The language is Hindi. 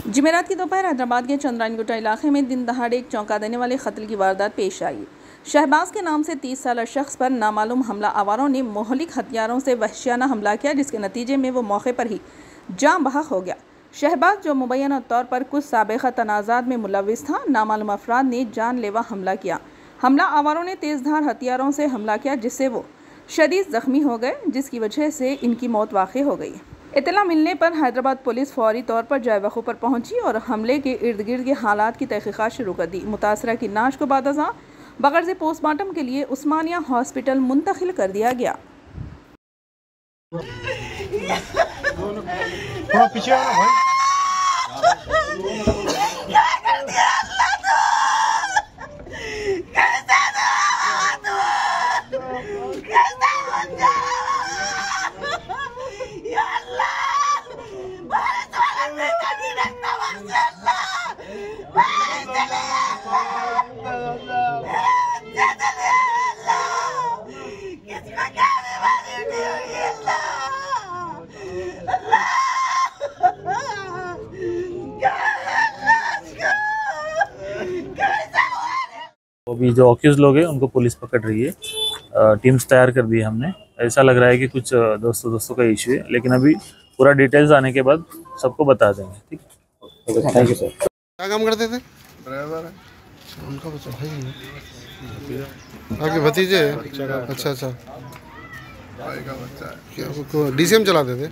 जुमेरात की दोपहर हैदराबाद के चंद्रायनगुट्टा इलाके में दिन दहाड़े एक चौंका देने वाली कत्ल की वारदात पेश आई। शहबाज के नाम से 30 साल शख्स पर नामालूम हमला आवारों ने मोहलिक हथियारों से वहशियाना हमला किया, जिसके नतीजे में वो मौके पर ही जान बहक हो गया। शहबाज, जो मुबैना तौर पर कुछ साबिक़ा तनाज़ात में मुलव्विस था, नामालूम अफराद ने जानलेवा हमला किया। हमला आवारों ने तेज़धार हथियारों से हमला किया, जिससे वो शदीद ज़ख्मी हो गए, जिसकी वजह से इनकी मौत वाक़ई हो गई। इत्तला मिलने पर हैदराबाद पुलिस फौरी तौर पर जाए वक़ू पर पहुंची और हमले के इर्द गिर्द के हालात की तहक़ीक़ात शुरू कर दी। मुतासरा की नाश को बादअज़ां बग़र्ज़ पोस्टमार्टम के लिए उस्मानिया हॉस्पिटल मुंतकिल कर दिया गया। अभी जो ऑक्यूज लोग हैं उनको पुलिस पकड़ रही है। टीम्स तैयार कर दी है हमने। ऐसा लग रहा है कि कुछ दोस्तों का इशू है, लेकिन अभी पूरा डिटेल्स आने के बाद सबको बता देंगे। ठीक है, थैंक यू सर। क्या काम करते थे? ड्राइवर है। उनका बच्चा भाई आपके भतीजे? अच्छा भाई का बच्चा है। क्या डीसीएम चलाते थे?